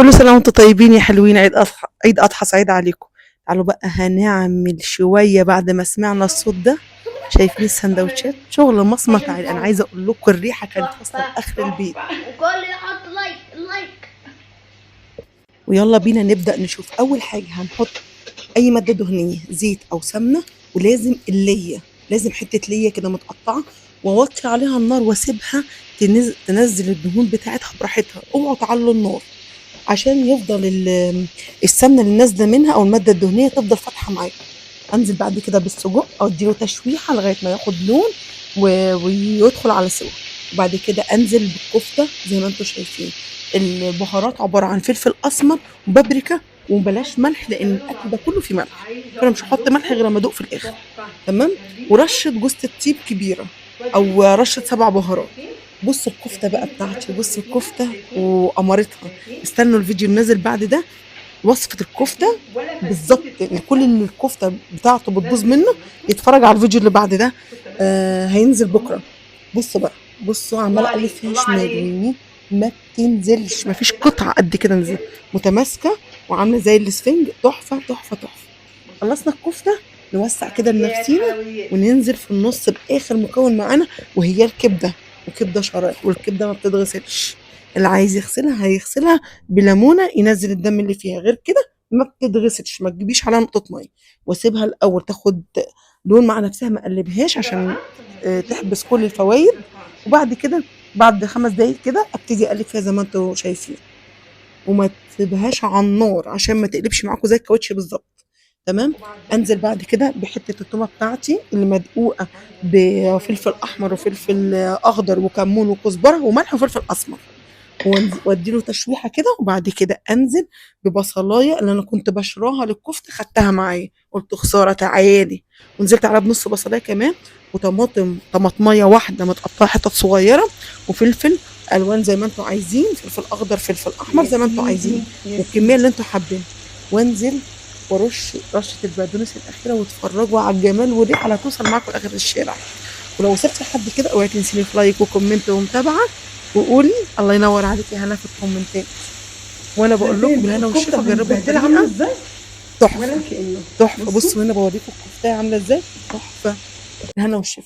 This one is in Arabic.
كل سنة وانتم طيبين يا حلوين. عيد أضحى سعيد عليكم. تعالوا بقى هنعمل شوية بعد ما سمعنا الصوت ده. شايفين السندوتشات شغل مصمت عالي. أنا عايزة أقول لكم الريحة كانت واصلة لآخر البيت. وكل يحط لايك. ويلا بينا نبدأ نشوف. أول حاجة هنحط أي مادة دهنية، زيت أو سمنة، ولازم اللية، لازم حتة لية كده متقطعة، وأوطي عليها النار وأسيبها تنزل الدهون بتاعتها براحتها. اوعوا تعلوا النار عشان يفضل السمنه اللي نازله منها او الماده الدهنيه تفضل فاتحه معاكم. انزل بعد كده بالسجق او اديله تشويحه لغايه ما ياخد لون ويدخل على سوا. وبعد كده انزل بالكفته زي ما انتم شايفين. البهارات عباره عن فلفل اسمر وبابريكا، وبلاش ملح لان الاكل ده كله فيه ملح، فانا مش هحط ملح غير لما ادوق في الاخر. تمام. ورشه جوز الطيب كبيره او رشه 7 بهارات. بصوا الكفته بقى بتاعتي، بصوا الكفته وقمرتها. استنوا الفيديو النازل بعد ده وصفه الكفته بالظبط. كل اللي الكفته بتاعته بتبوظ منه يتفرج على الفيديو اللي بعد ده. هينزل بكره. بصوا بقى، بصوا عماله اقلب فيها شمال ويمين ما بتنزلش، ما فيش قطعه قد كده نزل، متماسكه وعامله زي الاسفنج. تحفه تحفه تحفه. خلصنا الكفته نوسع كده لنفسينا وننزل في النص باخر مكون معانا وهي الكبده. وكبده شرايح، والكبده ما بتتغسلش. اللي عايز يغسلها هيغسلها بليمونه ينزل الدم اللي فيها، غير كده ما بتتغسلش. ما تجيبيش عليها نقطه ميه واسيبها الاول تاخد لون مع نفسها، ما اقلبهاش عشان تحبس كل الفوائد. وبعد كده بعد 5 دقايق كده ابتدي اقلب فيها زي ما انتم شايفين، وما تسيبهاش على النار عشان ما تقلبش معاكم زي الكاوتش بالظبط. تمام. انزل بعد كده بحته التومه بتاعتي اللي مدقوقه بفلفل احمر وفلفل اخضر وكمون وكزبره وملح وفلفل اسمر، وادي له تشويحه كده. وبعد كده انزل ببصلايه اللي انا كنت بشراها للكفته، خدتها معايا قلت خساره تعالي، ونزلت عليها بنص بصلايه كمان، طماطميه واحده متقطعه حتت صغيره، وفلفل الوان زي ما انتم عايزين، فلفل اخضر فلفل احمر زي ما انتم عايزين، والكميه اللي انتم حابين. وانزل ورش رشه البقدونس الاخيره، واتفرجوا على الجمال والريحه اللي هتوصل معاكم لاخر الشارع. ولو وصلت لحد كده اوعي تنسيني في لايك وكومنت ومتابعه، وقولي الله ينور عليك يا هنا في الكومنتات. وانا بقول لكم بالهنا والشفا جربوا الطريقه ازاي تحفه ولا كأنه. تحفه. بصوا هنا بوريكم الكفته عامله ازاي، تحفه. بالهنا والشفا.